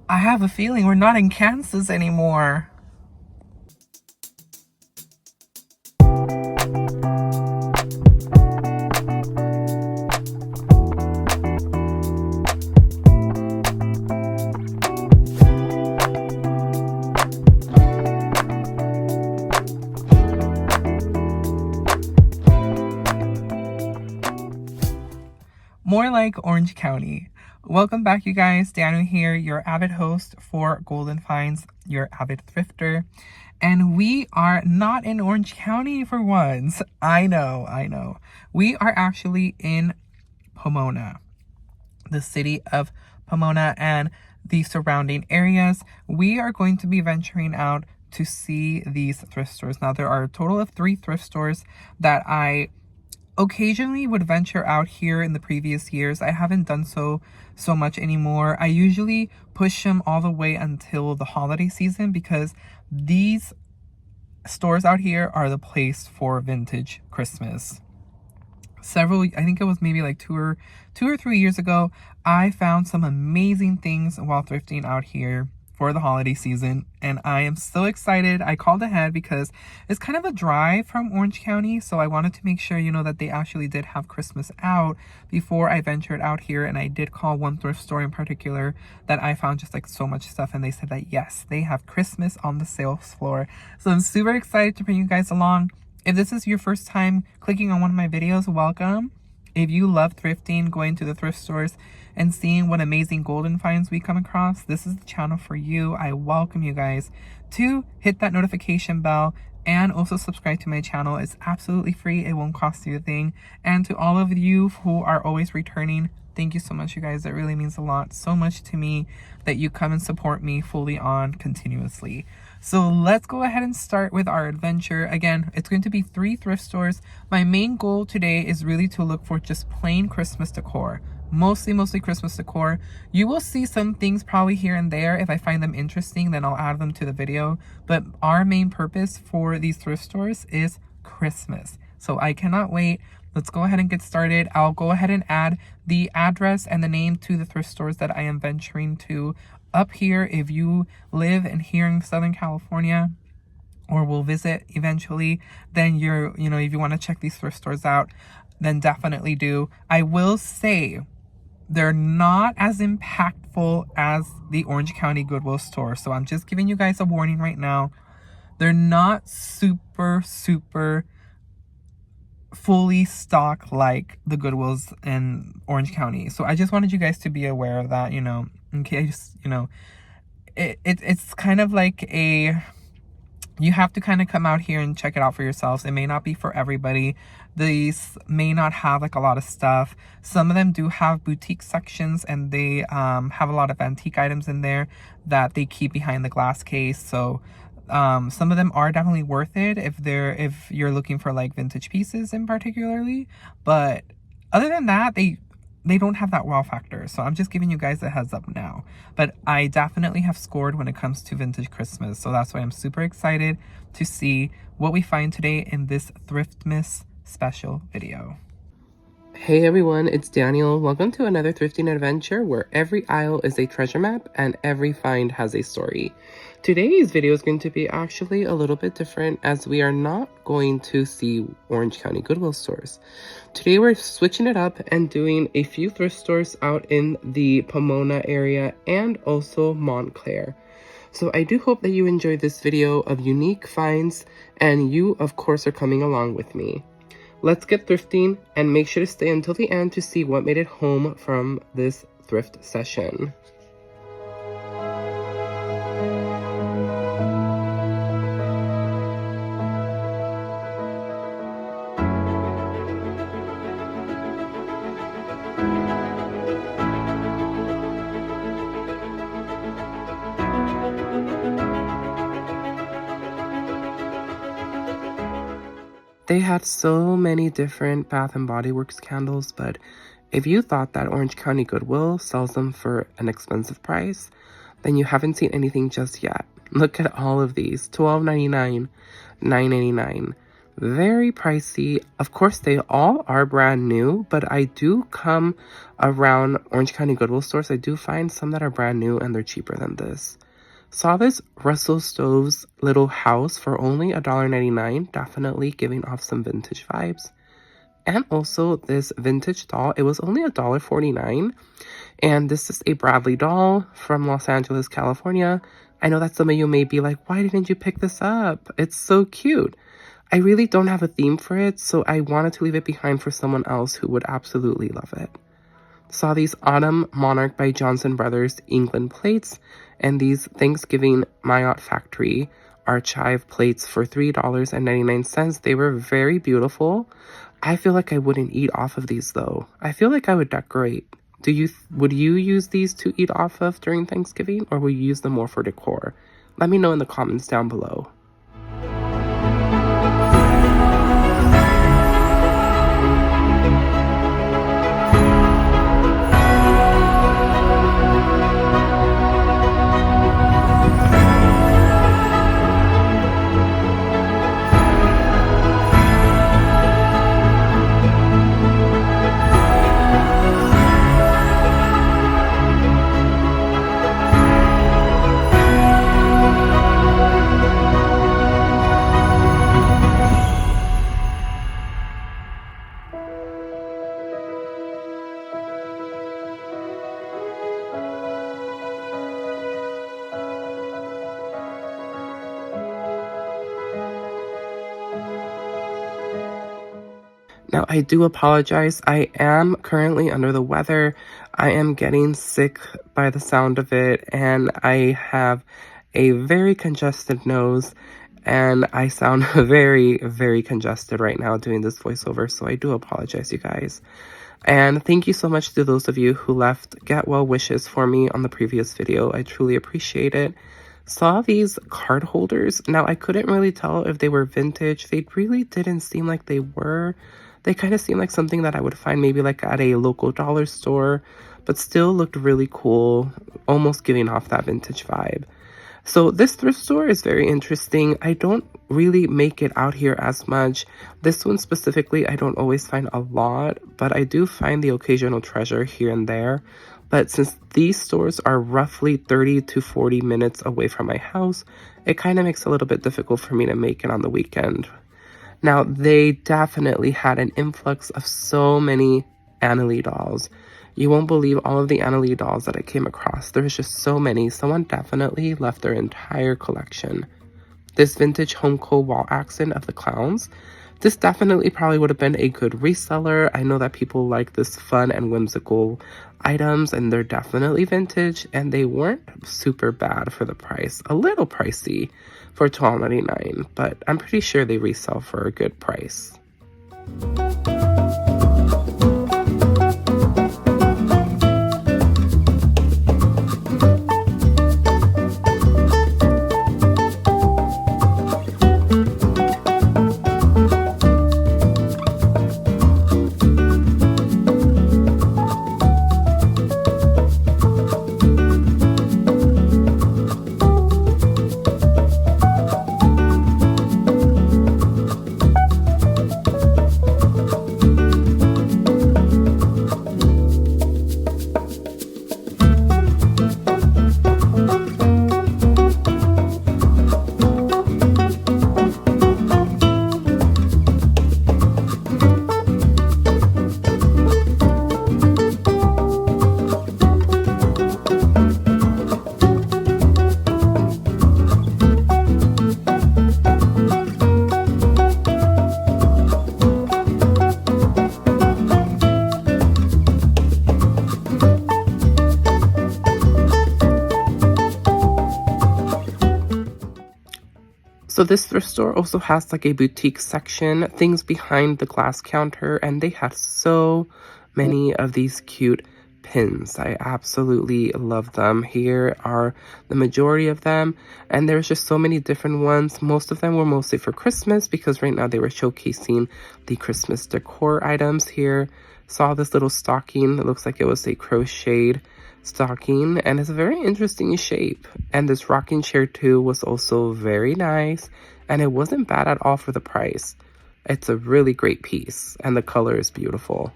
I have a feeling we're not in Kansas anymore. More like Orange County. Welcome back, you guys. Daniel here, your avid host for Golden Finds, your avid thrifter. And we are not in Orange County for once. I know. We are actually in Pomona, the city of Pomona and the surrounding areas. We are going to be venturing out to see these thrift stores. Now, there are a total of 3 thrift stores that I occasionally would venture out here in the previous years. I haven't done so much anymore. I usually push them all the way until the holiday season because these stores out here are the place for vintage Christmas. I think it was maybe like two or 3 years ago, I found some amazing things while thrifting out here for the holiday season, and I am so excited. I called ahead because it's kind of a drive from Orange County, so I wanted to make sure, that they actually did have Christmas out before I ventured out here. And I did call one thrift store in particular that I found just like so much stuff, and they said that yes, they have Christmas on the sales floor. So I'm super excited to bring you guys along. If this is your first time clicking on one of my videos, welcome. If you love thrifting, going to the thrift stores and seeing what amazing golden finds we come across, this is the channel for you. I welcome you guys to hit that notification bell and also subscribe to my channel. It's absolutely free. It won't cost you a thing. And to all of you who are always returning, thank you so much, you guys. It really means a lot, so much to me that you come and support me fully on continuously. So let's go ahead and start with our adventure. Again, it's going to be 3 thrift stores. My main goal today is really to look for just plain Christmas decor. Mostly Christmas decor. You will see some things probably here and there. If I find them interesting, then I'll add them to the video. But our main purpose for these thrift stores is Christmas. So I cannot wait. Let's go ahead and get started. I'll go ahead and add the address and the name to the thrift stores that I am venturing to up here. If you live in here in Southern California or will visit eventually, then if you want to check these thrift stores out, then definitely do. I will say they're not as impactful as the Orange County Goodwill store. So I'm just giving you guys a warning right now. They're not super fully stocked like the Goodwills in Orange County. So I just wanted you guys to be aware of that, in case, it's kind of like you have to kind of come out here and check it out for yourselves. It may not be for everybody. These may not have like a lot of stuff. Some of them do have boutique sections, and they have a lot of antique items in there that they keep behind the glass case. So some of them are definitely worth it if you're looking for like vintage pieces in particularly. But other than that, they don't have that wow factor. So I'm just giving you guys a heads up now. But I definitely have scored when it comes to vintage Christmas. So that's why I'm super excited to see what we find today in this Thriftmas special video. Hey everyone, it's Daniel. Welcome to another thrifting adventure where every aisle is a treasure map and every find has a story. Today's video is going to be actually a little bit different, as we are not going to see Orange County Goodwill stores. Today we're switching it up and doing a few thrift stores out in the Pomona area and also Montclair. So I do hope that you enjoyed this video of unique finds, and you of course are coming along with me. Let's get thrifting, and make sure to stay until the end to see what made it home from this thrift session. They had so many different Bath & Body Works candles, but if you thought that Orange County Goodwill sells them for an expensive price, then you haven't seen anything just yet. Look at all of these. $12.99, $9.99. very pricey. Of course, they all are brand new, but I do come around Orange County Goodwill stores. I do find some that are brand new and they're cheaper than this. Saw this Russell Stove's little house for only $1.99, definitely giving off some vintage vibes. And also this vintage doll, it was only $1.49. And this is a Bradley doll from Los Angeles, California. I know that some of you may be like, why didn't you pick this up? It's so cute. I really don't have a theme for it, so I wanted to leave it behind for someone else who would absolutely love it. Saw these Autumn Monarch by Johnson Brothers England plates and these Thanksgiving Mayotte Factory archive plates for $3.99. They were very beautiful. I feel like I wouldn't eat off of these though. I feel like I would decorate. Would you use these to eat off of during Thanksgiving, or will you use them more for decor? Let me know in the comments down below. Now, I do apologize. I am currently under the weather. I am getting sick by the sound of it, and I have a very congested nose, and I sound very, very congested right now doing this voiceover, so I do apologize, you guys. And thank you so much to those of you who left get well wishes for me on the previous video. I truly appreciate it. Saw these card holders. Now, I couldn't really tell if they were vintage. They really didn't seem like they were. They kind of seemed like something that I would find maybe like at a local dollar store, but still looked really cool, almost giving off that vintage vibe. So this thrift store is very interesting. I don't really make it out here as much. This one specifically, I don't always find a lot, but I do find the occasional treasure here and there. But since these stores are roughly 30 to 40 minutes away from my house, it kind of makes it a little bit difficult for me to make it on the weekend. Now, they definitely had an influx of so many Annalie dolls. You won't believe all of the Annalie dolls that I came across. There's just so many. Someone definitely left their entire collection. This vintage Honko wall accent of the clowns. This definitely probably would have been a good reseller. I know that people like this fun and whimsical items, and they're definitely vintage, and they weren't super bad for the price. A little pricey for $12.99, but I'm pretty sure they resell for a good price. So this thrift store also has like a boutique section, things behind the glass counter, and they had so many of these cute pins. I absolutely love them. Here are the majority of them, and there's just so many different ones. Most of them were mostly for Christmas because right now they were showcasing the Christmas decor items here. Saw this little stocking. It looks like it was a crocheted stocking, and it's a very interesting shape. And this rocking chair too was also very nice, and it wasn't bad at all for the price. It's a really great piece, and the color is beautiful.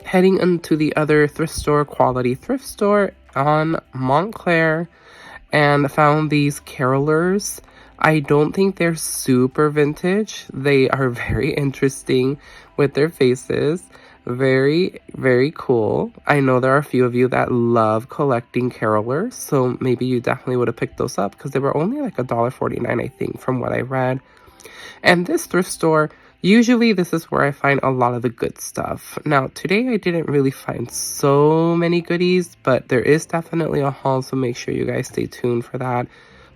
Heading into the other thrift store, Quality Thrift Store on Montclair, and found these carolers. I don't think they're super vintage. They are very interesting with their faces. Very, very cool. I know there are a few of you that love collecting carolers, so maybe you definitely would have picked those up because they were only like $1.49, I think, from what I read. And this thrift store, usually this is where I find a lot of the good stuff. Now, today I didn't really find so many goodies, but there is definitely a haul, so make sure you guys stay tuned for that.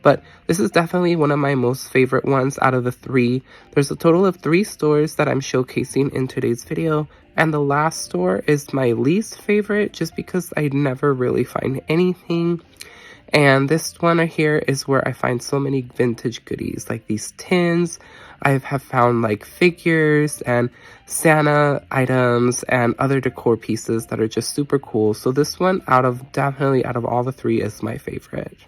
But this is definitely one of my most favorite ones out of the 3. There's a total of 3 stores that I'm showcasing in today's video, and the last store is my least favorite just because I never really find anything. And this one here is where I find so many vintage goodies, like these tins. I have found like figures and Santa items and other decor pieces that are just super cool. So this one definitely out of all the 3 is my favorite.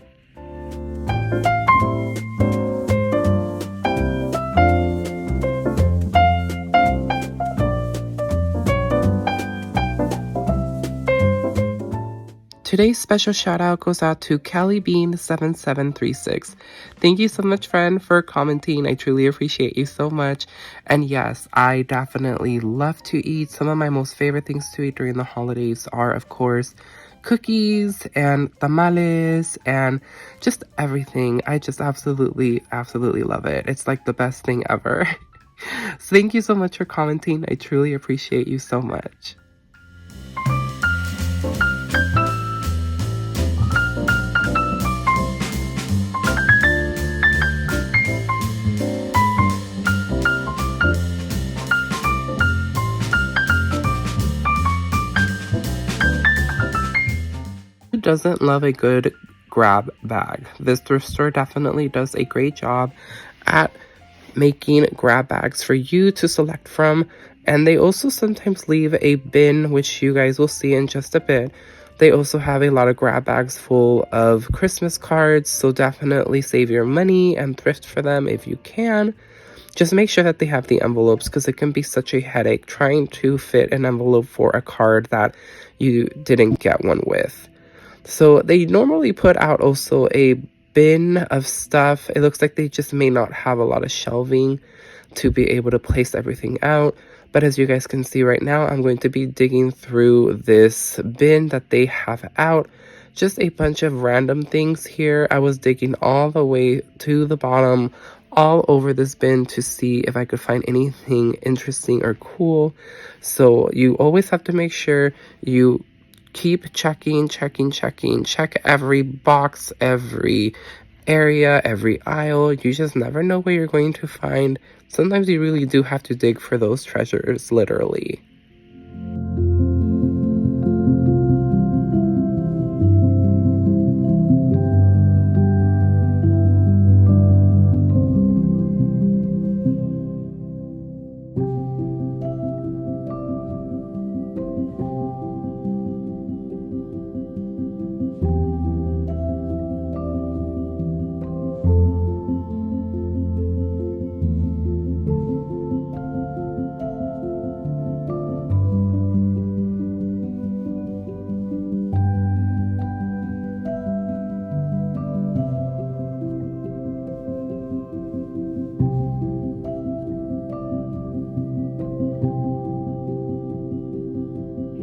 Today's special shout out goes out to Callie Bean 7736. Thank you so much, friend, for commenting. I truly appreciate you so much. And yes, I definitely love to eat. Some of my most favorite things to eat during the holidays are, of course, cookies and tamales and just everything. I just absolutely love it. It's like the best thing ever. So thank you so much for commenting. I truly appreciate you so much. Who doesn't love a good grab bag? This thrift store definitely does a great job at making grab bags for you to select from, and they also sometimes leave a bin, which you guys will see in just a bit. They also have a lot of grab bags full of Christmas cards, so definitely save your money and thrift for them if you can. Just make sure that they have the envelopes because it can be such a headache trying to fit an envelope for a card that you didn't get one with. So they normally put out also a bin of stuff. It looks like they just may not have a lot of shelving to be able to place everything out. But as you guys can see right now, I'm going to be digging through this bin that they have out. Just a bunch of random things here. I was digging all the way to the bottom, all over this bin to see if I could find anything interesting or cool. So you always have to make sure you keep checking, check every box, every area, every aisle. You just never know what you're going to find. Sometimes you really do have to dig for those treasures, literally.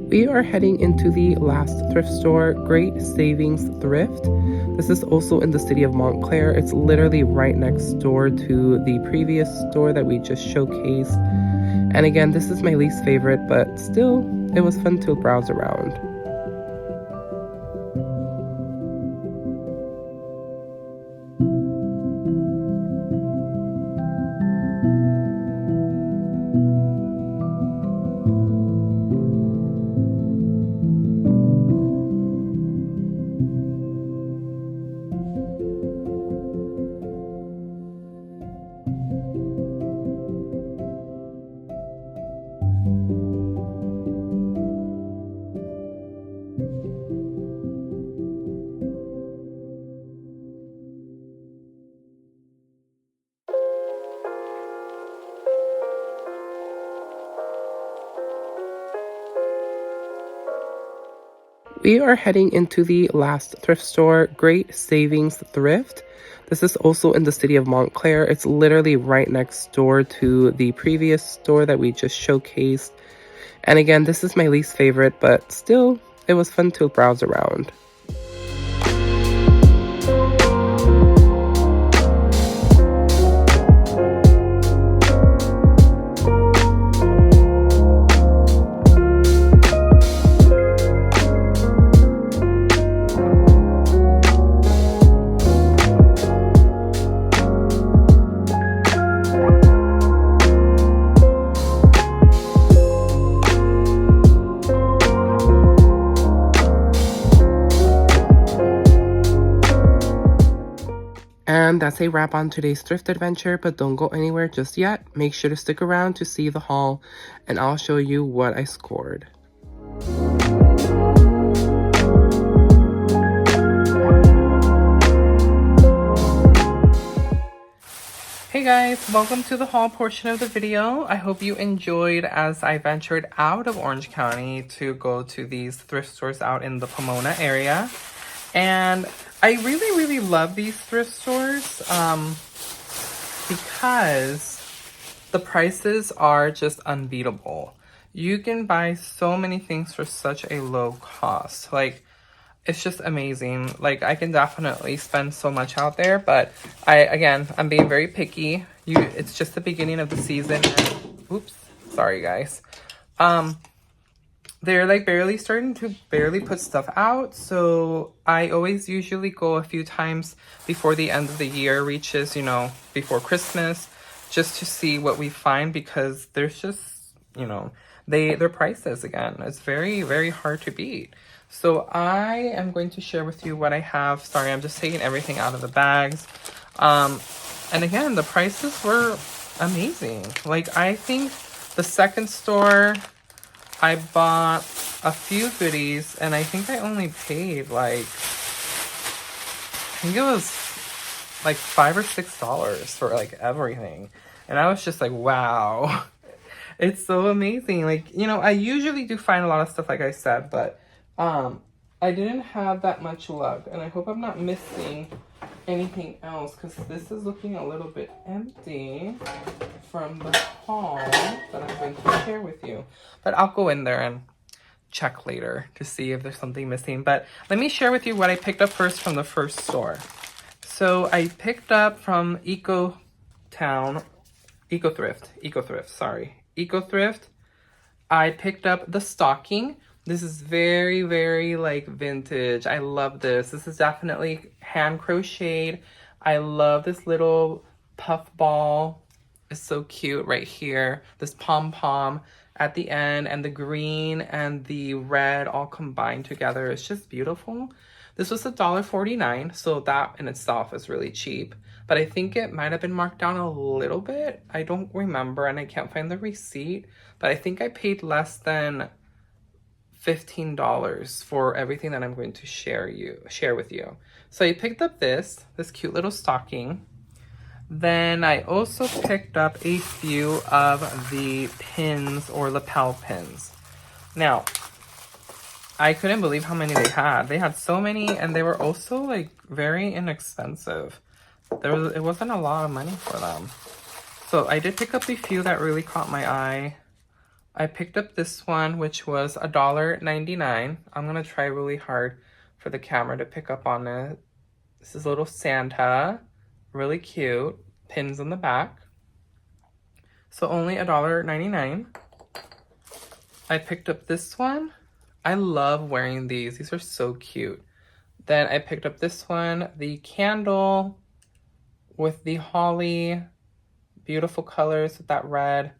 We are heading into the last thrift store, Great Savings Thrift. This is also in the city of Montclair. It's literally right next door to the previous store that we just showcased. And again, this is my least favorite, but still, it was fun to browse around. We are heading into the last thrift store, Great Savings Thrift. This is also in the city of Montclair. It's literally right next door to the previous store that we just showcased. And again, this is my least favorite, but still, it was fun to browse around. And that's a wrap on today's thrift adventure, but don't go anywhere just yet. Make sure to stick around to see the haul, and I'll show you what I scored. Hey guys, welcome to the haul portion of the video. I hope you enjoyed as I ventured out of Orange County to go to these thrift stores out in the Pomona area. And I really love these thrift stores because the prices are just unbeatable. You can buy so many things for such a low cost. Like, it's just amazing. Like, I can definitely spend so much out there, but I'm being very picky. It's just the beginning of the season. And, oops, sorry guys. They're like starting to put stuff out. So I always usually go a few times before the end of the year reaches, you know, before Christmas, just to see what we find, because there's just, you know, their prices again. It's very hard to beat. So I am going to share with you what I have. Sorry, I'm just taking everything out of the bags. And again, the prices were amazing. Like, I think the second store, I bought a few goodies, and I think I only paid like, I think it was like $5 or $6 for like everything. And I was just like, wow, it's so amazing. Like, you know, I usually do find a lot of stuff, like I said, but I didn't have that much luck, and I hope I'm not missing anything else, because this is looking a little bit empty from the haul that I'm going to share with you. But I'll go in there and check later to see if there's something missing. But let me share with you what I picked up first from the first store. So I picked up from Eco Thrift. I picked up the stocking. This is very like vintage. I love this. This is definitely hand crocheted. I love this little puff ball. It's so cute right here. This pom-pom at the end, and the green and the red all combined together. It's just beautiful. This was $1.49, so that in itself is really cheap. But I think it might have been marked down a little bit. I don't remember, and I can't find the receipt. But I think I paid less than $15 for everything that I'm going to share with you. So I picked up this cute little stocking. Then I also picked up a few of the pins or lapel pins. Now, I couldn't believe how many they had. They had so many, and they were also like very inexpensive. It wasn't a lot of money for them. So I did pick up a few that really caught my eye. I picked up this one, which was $1.99. I'm gonna try really hard for the camera to pick up on it. This is a little Santa, really cute, pins on the back. So only $1.99. I picked up this one. I love wearing these. These are so cute. Then I picked up this one, the candle with the holly, beautiful colors with that red.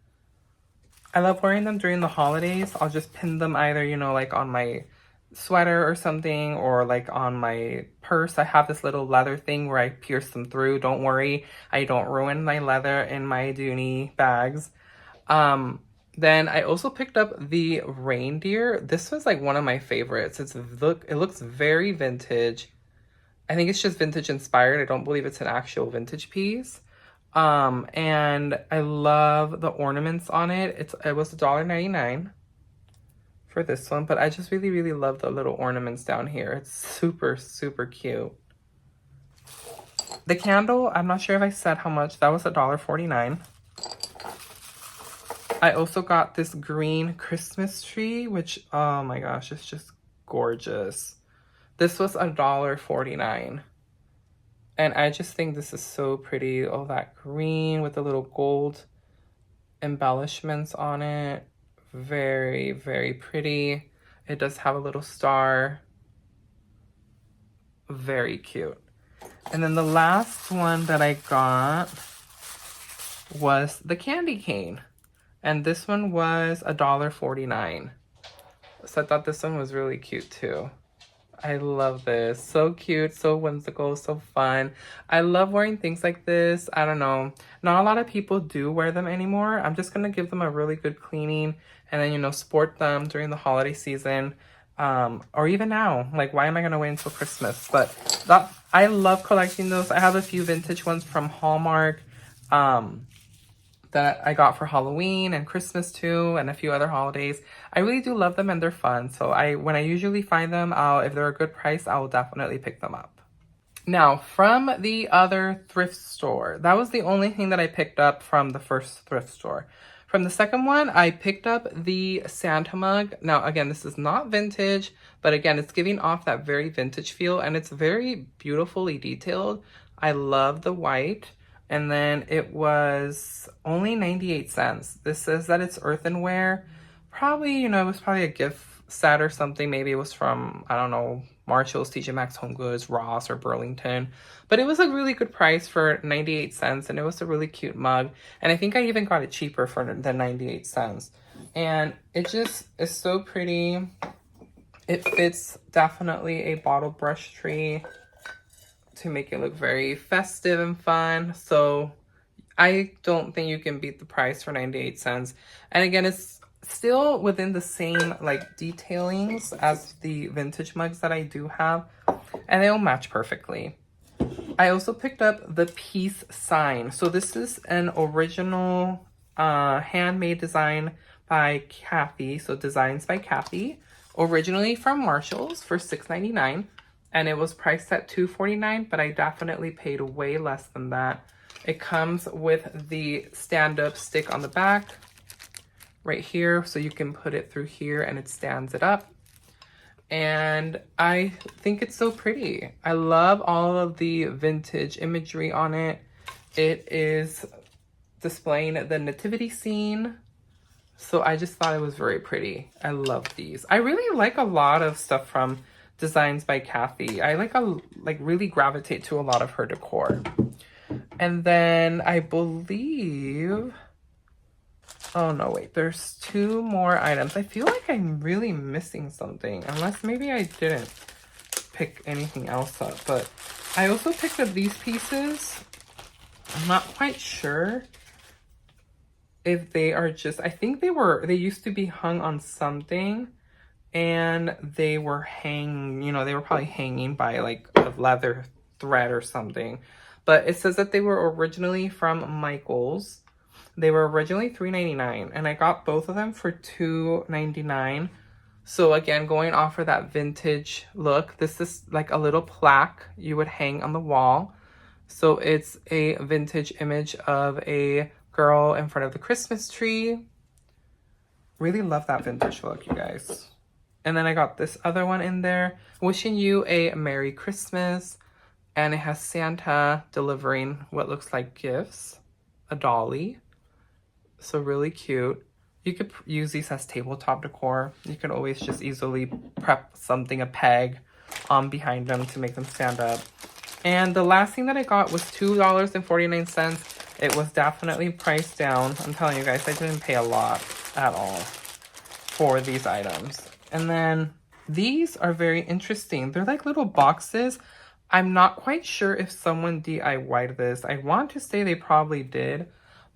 I love wearing them during the holidays. I'll just pin them either, you know, like on my sweater or something, or like on my purse. I have this little leather thing where I pierce them through. Don't worry, I don't ruin my leather in my Dooney bags. Then I also picked up the reindeer. This was like one of my favorites. It looks very vintage. I think it's just vintage inspired. I don't believe it's an actual vintage piece. And I love the ornaments on it. It was $1.99 for this one, but I just really, really love the little ornaments down here. It's super, super cute. The candle, I'm not sure if I said how much. That was $1.49. I also got this green Christmas tree, which, oh my gosh, it's just gorgeous. This was $1.49. And I just think this is so pretty. All that green with the little gold embellishments on it. Very, very pretty. It does have a little star. Very cute. And then the last one that I got was the candy cane. And this one was $1.49. So I thought this one was really cute too. I love this. So cute, so whimsical, so fun. I love wearing things like this. I don't know. Not a lot of people do wear them anymore. I'm just going to give them a really good cleaning and then, you know, sport them during the holiday season. Or even now. Like, why am I going to wait until Christmas? But I love collecting those. I have a few vintage ones from Hallmark that I got for Halloween and Christmas too, and a few other holidays. I really do love them and they're fun. So when I usually find them, if they're a good price, I will definitely pick them up. Now, from the other thrift store, that was the only thing that I picked up from the first thrift store. From the second one, I picked up the Santa mug. Now, again, this is not vintage, but again, it's giving off that very vintage feel and it's very beautifully detailed. I love the white. And then it was only 98 cents. This says that it's earthenware. Probably, you know, it was probably a gift set or something. Maybe it was from, I don't know, Marshall's, TJ Maxx, Home Goods, Ross, or Burlington. But it was a really good price for 98 cents. And it was a really cute mug. And I think I even got it cheaper than 98 cents. And it just is so pretty. It fits definitely a bottle brush tree to make it look very festive and fun. So I don't think you can beat the price for 98 cents. And again, it's still within the same like detailings as the vintage mugs that I do have, and they'll match perfectly. I also picked up the peace sign. So this is an original handmade design by Kathy. So designs by Kathy, originally from Marshall's for $6.99. And it was priced at $2.49, but I definitely paid way less than that. It comes with the stand-up stick on the back right here, so you can put it through here and it stands it up. And I think it's so pretty. I love all of the vintage imagery on it. It is displaying the nativity scene. So I just thought it was very pretty. I love these. I really like a lot of stuff from Designs by Kathy. I really gravitate to a lot of her decor. And then I believe, oh no, wait, there's two more items. I feel like I'm really missing something, unless maybe I didn't pick anything else up. But I also picked up these pieces. I'm not quite sure if they are just, I think they used to be hung on something. And they were they were probably hanging by like a leather thread or something. But it says that they were originally from Michael's. They were originally $3.99. And I got both of them for $2.99. So again, going off of that vintage look, this is like a little plaque you would hang on the wall. So it's a vintage image of a girl in front of the Christmas tree. Really love that vintage look, you guys. And then I got this other one in there, wishing you a Merry Christmas. And it has Santa delivering what looks like gifts, a dolly. So really cute. You could use these as tabletop decor. You could always just easily prep something, a peg, behind them to make them stand up. And the last thing that I got was $2.49. It was definitely priced down. I'm telling you guys, I didn't pay a lot at all for these items. And then these are very interesting. They're like little boxes. I'm not quite sure if someone DIY'd this. I want to say they probably did,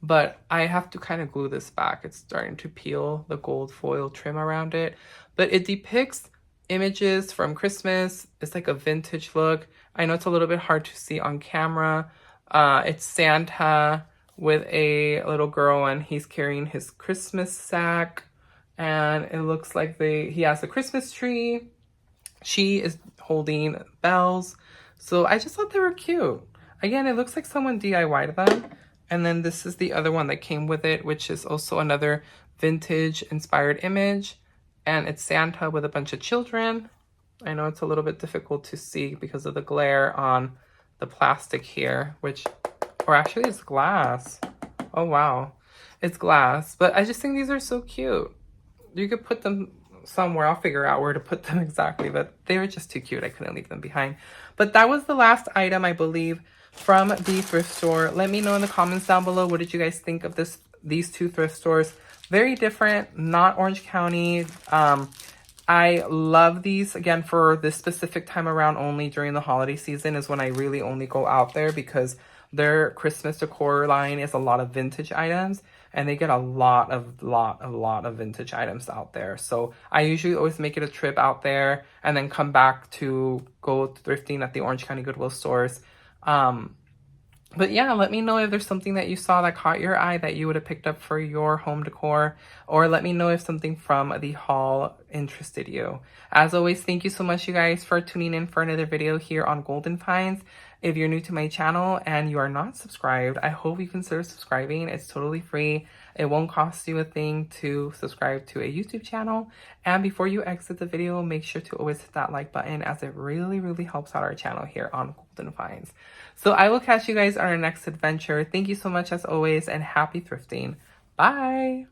but I have to kind of glue this back. It's starting to peel, the gold foil trim around it. But it depicts images from Christmas. It's like a vintage look. I know it's a little bit hard to see on camera. It's Santa with a little girl and he's carrying his Christmas sack. And it looks like he has a Christmas tree. She is holding bells. So I just thought they were cute. Again, it looks like someone DIY'd them. And then this is the other one that came with it, which is also another vintage inspired image. And it's Santa with a bunch of children. I know it's a little bit difficult to see because of the glare on the plastic here, or actually it's glass. Oh, wow. It's glass, but I just think these are so cute. You could put them somewhere. I'll figure out where to put them exactly, but they were just too cute. I couldn't leave them behind. But that was the last item, I believe, from the thrift store. Let me know in the comments down below, what did you guys think of these two thrift stores? Very different, not Orange County. I love these, again, for this specific time around only during the holiday season is when I really only go out there, because their Christmas decor line is a lot of vintage items, and they get a lot of vintage items out there. So I usually always make it a trip out there and then come back to go thrifting at the Orange County Goodwill stores. But yeah, let me know if there's something that you saw that caught your eye that you would have picked up for your home decor, or let me know if something from the haul interested you. As always, thank you so much, you guys, for tuning in for another video here on Golden Finds. If you're new to my channel and you are not subscribed, I hope you consider subscribing. It's totally free. It won't cost you a thing to subscribe to a YouTube channel. And before you exit the video, make sure to always hit that like button, as it really helps out our channel here on Golden Finds. So I will catch you guys on our next adventure. Thank you so much as always, and happy thrifting. Bye!